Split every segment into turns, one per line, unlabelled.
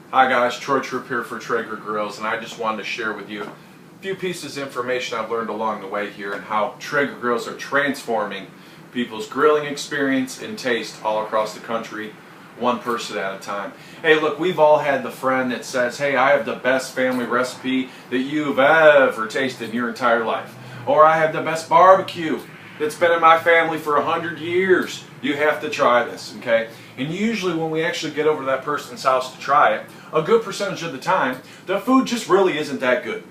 Hi guys, Troy Troop here for Traeger Grills, and I just wanted to share with you a few pieces of information I've learned along the way here and how Traeger Grills are transforming people's grilling experience and taste all across the country, one person at a time. Hey look, we've all had the friend that says, hey, I have the best family recipe that you've ever tasted in your entire life. Or I have the best barbecue that's been in my family for 100 years. You have to try this, okay? And usually when we actually get over to that person's house to try it, a good percentage of the time, the food just really isn't that good.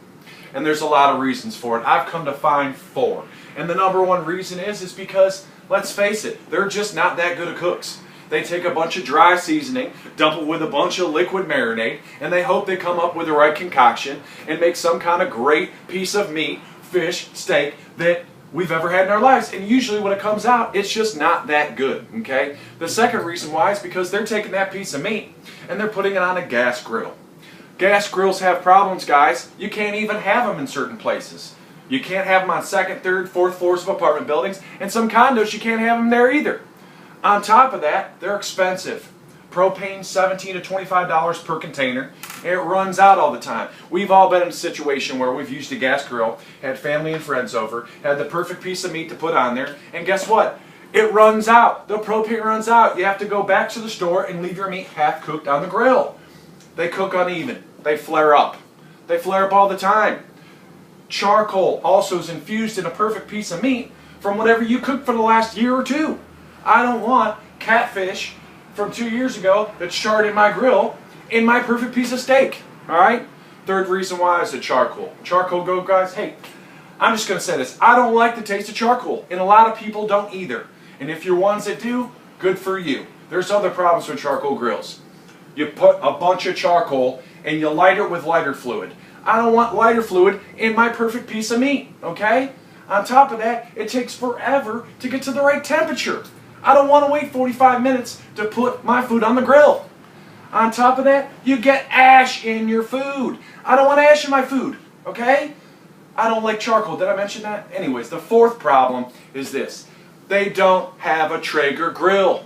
And there's a lot of reasons for it. I've come to find 4. And the number one reason is because, let's face it, they're just not that good of cooks. They take a bunch of dry seasoning, dump it with a bunch of liquid marinade, and they hope they come up with the right concoction and make some kind of great piece of meat, fish, steak that we've ever had in our lives. And usually when it comes out, it's just not that good, okay? The second reason why is because they're taking that piece of meat and they're putting it on a gas grill. Gas grills have problems, guys. You can't even have them in certain places. You can't have them on second, third, fourth floors of apartment buildings, and some condos you can't have them there either. On top of that, they're expensive. Propane, $17 to $25 per container. It runs out all the time. We've all been in a situation where we've used a gas grill, had family and friends over, had the perfect piece of meat to put on there, and guess what? It runs out. The propane runs out. You have to go back to the store and leave your meat half cooked on the grill. They cook uneven. They flare up. They flare up all the time. Charcoal also is infused in a perfect piece of meat from whatever you cooked for the last year or two. I don't want catfish from 2 years ago that's charred in my grill in my perfect piece of steak. Alright? Third reason why is the charcoal. Charcoal go, guys, hey, I'm just going to say this. I don't like the taste of charcoal, and a lot of people don't either. And if you're ones that do, good for you. There's other problems with charcoal grills. You put a bunch of charcoal and you light it with lighter fluid. I don't want lighter fluid in my perfect piece of meat, okay? On top of that, it takes forever to get to the right temperature. I don't want to wait 45 minutes to put my food on the grill. On top of that, you get ash in your food. I don't want ash in my food, okay? I don't like charcoal. Did I mention that? Anyways, the fourth problem is this. They don't have a Traeger grill.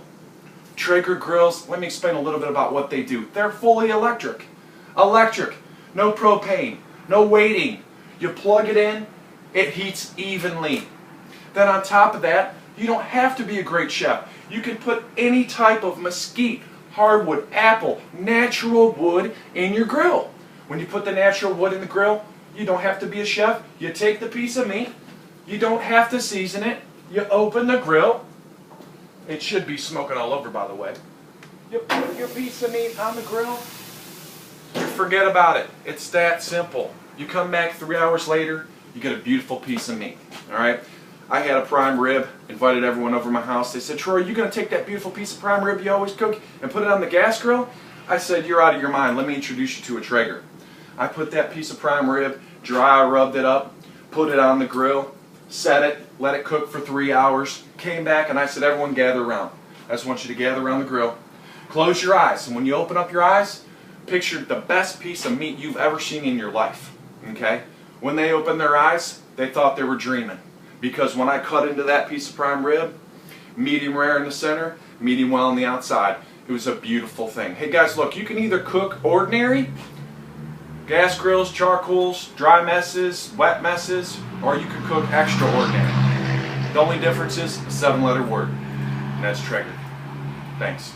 Traeger grills, let me explain a little bit about what they do. They're fully electric. Electric. No propane. No waiting. You plug it in, it heats evenly. Then on top of that, you don't have to be a great chef. You can put any type of mesquite, hardwood, apple, natural wood in your grill. When you put the natural wood in the grill, you don't have to be a chef. You take the piece of meat. You don't have to season it. You open the grill. It should be smoking all over, by the way. You put your piece of meat on the grill. You forget about it. It's that simple. You come back 3 hours later, you get a beautiful piece of meat. All right? I had a prime rib, invited everyone over to my house. They said, Troy, are you going to take that beautiful piece of prime rib you always cook and put it on the gas grill? I said, you're out of your mind. Let me introduce you to a Traeger. I put that piece of prime rib, dry rubbed it up, put it on the grill, set it, let it cook for 3 hours, came back and I said, everyone gather around. I just want you to gather around the grill. Close your eyes, and when you open up your eyes, picture the best piece of meat you've ever seen in your life. Okay? When they opened their eyes, they thought they were dreaming. Because when I cut into that piece of prime rib, medium rare in the center, medium well on the outside, it was a beautiful thing. Hey guys, look, you can either cook ordinary, gas grills, charcoals, dry messes, wet messes, or you can cook extraordinary. The only difference is a 7-letter word, and that's Traeger. Thanks.